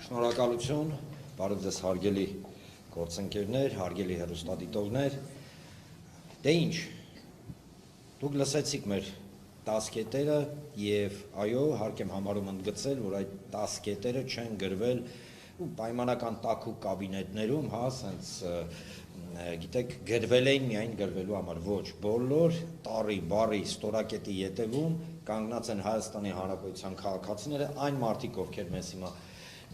Շնորհակալություն, բարև ձեզ հարգելի գործընկերներ, հարգելի հեռուստադիտողներ։ Դե ինչ, դուք լսեցիք մեր 10 կետերը եւ այո, հարկ եմ համարում ընդգծել, որ այդ 10 կետերը չեն գրվել պայմանական տաքուկ կաբինետներում, հա, ասենց գիտեք, գրվել էին միայն գրվելու համար, ոչ, բոլոր տարի, բարի, ստորակետի ետևում կանգնած են Հայաստանի Հանրապետության քաղաքացիները, այն մարդիկ, ովքեր մեզ հիմա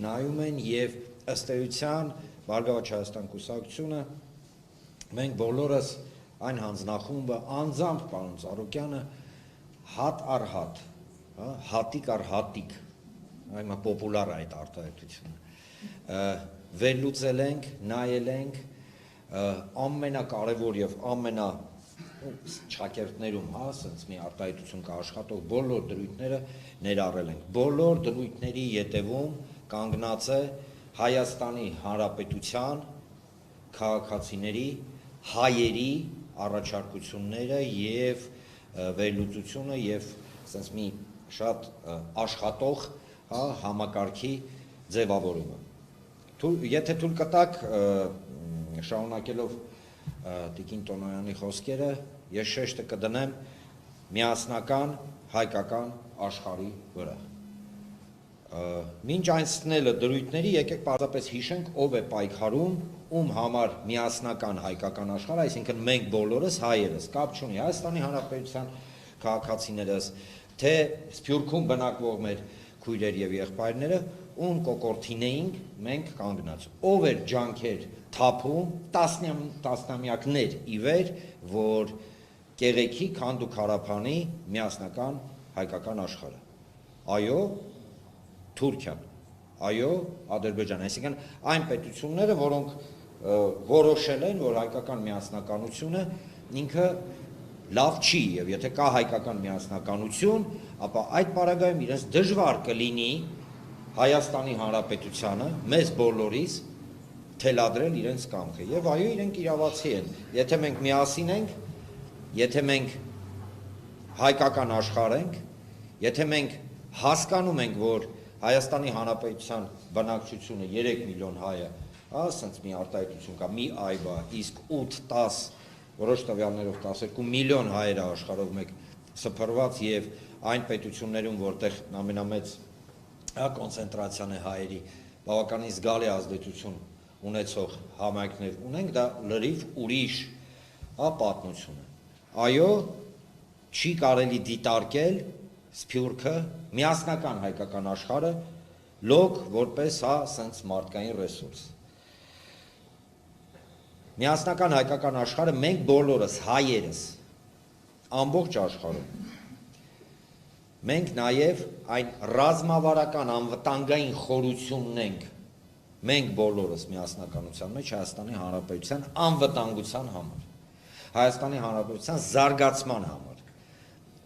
նայում են եւ ըստ էության Բարգավաճ Հայաստան կուսակցությունը մենք բոլորս այն հանձնախումբը անձամբ պարոն Ծառուկյանը հատ առ հատ, հա, հատիկ առ հատիկ, այմա պոպուլար է այդ արտահայտությունը, վերլուծել ենք, նայել ենք, ամենակարևոր եւ ամենա չակերտներում, հա, ասենց մի արտահայտություն կա աշխատող բոլոր դրույթները ներառել ենք, բոլոր դրույթների ետևում կանգնած է Հայաստանի Հանրապետության քաղաքացիների, հայերի առաջարկությունները եւ վերլուծությունը եւ ասենց մի շատ աշխատող, հա, համակարգի ձևավորումը։ Եթե թույլ կտաք, շարունակելով Տիկին Տոնոյանի խոսքերը, ես շեշտը կդնեմ միասնական հայկական աշխարհի վրա։ Մինչ այնցնելը դրույթների, եկեք պարզապես հիշենք, ով է պայքարում, ում համար միասնական հայկական աշխարհ, այսինքն մենք բոլորս հայերս, կապ չունի Հայաստանի Հանրապետության քաղաքացիներս, թե Սփյուռքում բնակվող մեր քույրեր եւ եղբայրները, ում կոկորտին էինք մենք կանգնած, ով էր ջանքեր թափում տասնամյակներ ի վեր, որ կեղեքի քանդ ու քարափանի միասնական հայկական աշխարհը։ Այո, Թուրքիան, այո, Ադրբեջանը, այսինքն այն պետությունները, որոնք որոշել են, որ հայկական միասնականությունը ինքը լավ չի, եւ եթե կա հայկական միասնականություն, ապա այդ պարագայում իրենց դժվար կլինի Հայաստանի Հանրապետությանը, մեզ բոլորիս թելադրել իրենց կամքը, եւ այո, իրենք իրավացի են, եթե մենք միասին ենք, եթե մենք հայկական աշխարհ ենք, եթե մենք հասկանում ենք, որ Հայաստանի Հանրապետության բնակչությունը 3 միլիոն հայ է, ասենց մի արտահայտություն կա, մի այբա, իսկ 8-10, որոշ տվյալներով 12 միլիոն հայեր է աշխարհով մեկ սփռված եւ այն պետություններում, որտեղ ամենամեծ կոնցենտրացիան է հայերի, բավականին զգալի ազդեցություն ունեցող համայնքներ ունենք, դա լրիվ ուրիշ պատմություն է։ Այո, չի կարելի դիտարկել Սփյուռքը, միասնական հայկական աշխարհը լոկ որպես հա սենց մարդկային ռեսուրս։ Միասնական հայկական աշխարհը մենք բոլորս հայերս ամբողջ աշխարհում մենք նաև այն ռազմավարական անվտանգային խորությունն ենք մենք բոլորս միասնականության մեջ Հայաստանի Հանրապետության անվտանգության համար, Հայաստանի Հանրապետության զարգացման համար,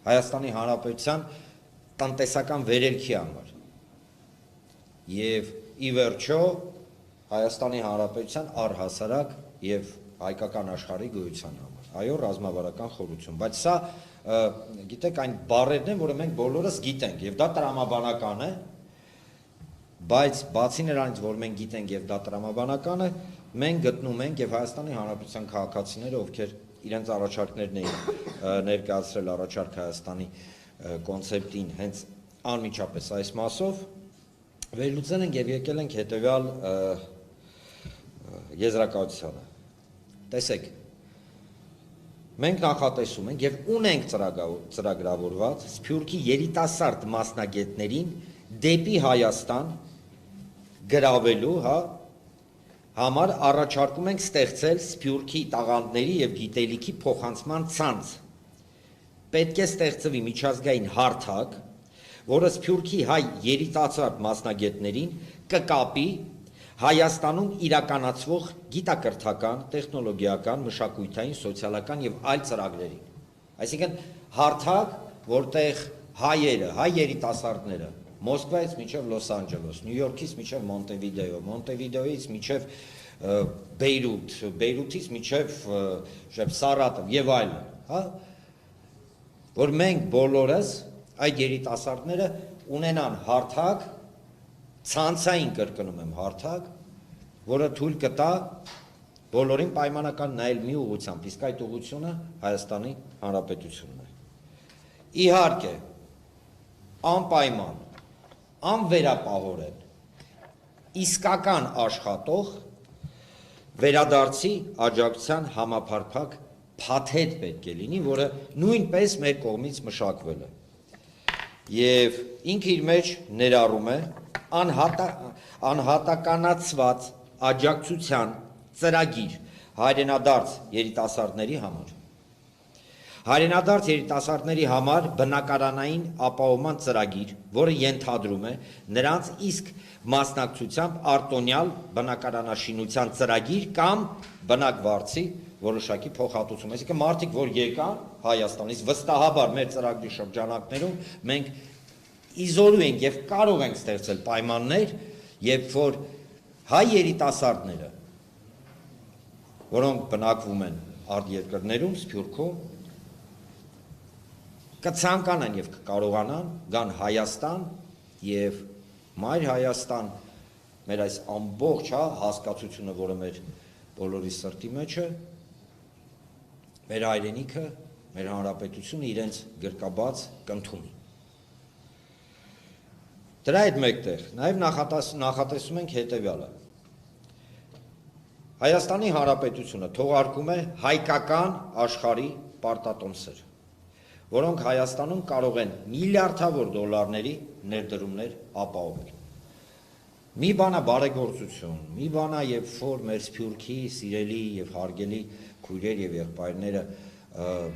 Հայաստանի Հանրապետության տնտեսական վերելքի համար եւ ի վերջո Հայաստանի Հանրապետության առհասարակ եւ հայկական աշխարհի գոյության համար։ Այո, ռազմավարական խորություն, բայց սա գիտեք այն բառերն են, որը մենք բոլորս գիտենք եւ դա տրամաբանական է, բայց բացի նրանից, որ մենք գիտենք եւ դա տրամաբանական է, մենք գտնում ենք եւ Հայաստանի Հանրապետության քաղաքացիները, ովքեր իրենց առաջարկներն էին ներկայացրել առաջարկ Հայաստանի կոնցեպտին հենց անմիջապես այս մասով վերլուծել ենք եւ եկել ենք հետեւյալ եզրակացությանը։ Տեսեք, մենք նախատեսում ենք եւ ունենք ծրագրավորված Սփյուռքի երիտասարդ մասնագետներին դեպի Հայաստան գրավելու, հա, համար առաջարկում ենք ստեղծել Սփյուռքի տաղանդների եւ գիտելիքի փոխանցման ցանց։ Պետք է ստեղծվի միջազգային հարթակ, որը Սփյուռքի հայ երիտասարդ մասնագետներին կկապի Հայաստանում իրականացվող գիտակրթական, տեխնոլոգիական, մշակութային, սոցիալական եւ այլ ծրագրերին։ Այսինքն հարթակ, որտեղ հայերը, հայ երիտասարդները Մոսկվայից մինչև Լոս Անջելես, Նյու Յորքից մինչև Մոնտեվիդեո, Մոնտեվիդեոից մինչև Բեյրութ, Բեյրութից մինչև Սարատով եւ այլն, հա, որ մենք բոլորս այդ երիտասարդները ունենան հարթակ ցանցային կրկնում եմ հարթակ, որը թույլ կտա բոլորին պայմանական նայել մի ուղղությամբ, իսկ այդ ուղղությունը Հայաստանի Հանրապետությունն է։ Իհարկե, անպայման, անվերապահորեն, իսկական աշխատող վերադարձի աջակցության համապարփակ փաթեթ պետք է լինի, որը նույնպես մեր կողմից մշակվել է։ Եվ ինքը իր մեջ ներառում է անհատականացված աջակցության ծրագիր հայրենադարձ երիտասարդների համար։ Հայրենադարձ երիտասարդների համար բնակարանային ապահովման ծրագիր, որը ենթադրում է նրանց իսկ մասնակցությամբ արտոնյալ բնակարանաշինության ծրագիր կամ բնակվարձի որոշակի փոխհատուցում։ Այսինքն մարդիկ, որ եկան Հայաստանից, վստահաբար մեր ծրագրի շրջանակներում մենք իզորու ենք եւ կարող ենք ստեղծել պայմաններ, երբ որ հայ երիտասարդները, որոնք բնակվում են արտերկրներում, Սփյուռքում, կցանկանան եւ կկարողանան գան Հայաստան եւ մայր Հայաստան, մեր այս ամբողջ հասկացությունը, որը մեր բոլորի սրտի մեջ է, մեր հայրենիքը, մեր հանրապետությունը իրենց գրկաբաց կընդունի։ Դրա հետ մեկտեղ նաև նախատեսում ենք հետևյալը։ Հայաստանի Հանրապետությունը թողարկում է հայկական աշխարհի պարտատոմսեր, որոնք Հայաստանում կարող են միլիարդավոր դոլարների ներդրումներ ապահովել։ Մի բան է բարեգործություն, մի բան է, երբ որ մեր Սփյուռքի սիրելի եւ հարգելի քույրեր եւ եղբայրները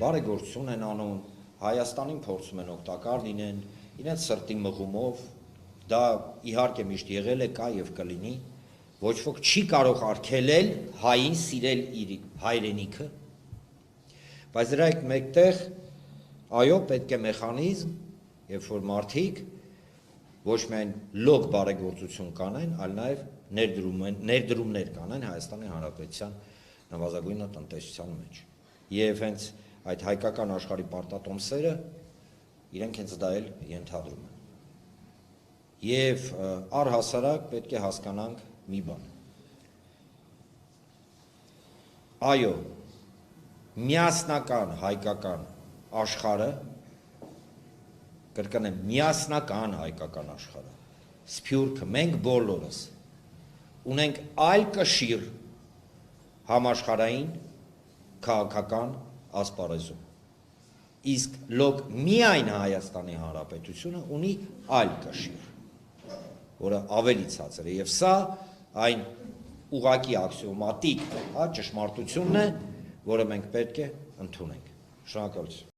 բարեգործություն են անում, Հայաստանին փորձում են օգտակար լինեն, իրենց սրտի մղումով, դա իհարկե միշտ եղել է, կա եւ կլինի, ոչ ոք չի կարող արգելել հային սիրել իր հայրենիքը, բայց դրա հետ մեկտեղ այո, պետք է մեխանիզմ, երբ որ մարդիկ ոչ միայն լոկ բարեգործություն կանեն, այլ նաև ներդրումներ կանեն Հայաստանի Հանրապետության նվազագույն տնտեսության մեջ։ Եվ հենց այդ հայկական աշխարհի պարտատոմսերը իրենք հենց դա էլ ենթադրում են։ Եվ առհասարակ պետք է հասկանանք մի բան։ Այո, միասնական հայկական աշխարհը, կրկնեմ, միասնական հայկական աշխարհը, Սփյուռքը, մենք բոլորս ունենք այլ կշիռ համաշխարհային քաղաքական ասպարեզում։ Իսկ լոկ միայն Հայաստանի Հանրապետությունը ունի այլ կշիռ, որը ավելի ցածր է, եւ սա այն ուղղակի աքսիոմատիկ ճշմարտությունն է, որը մենք պետք է ընդունենք։ Շնորհակալություն։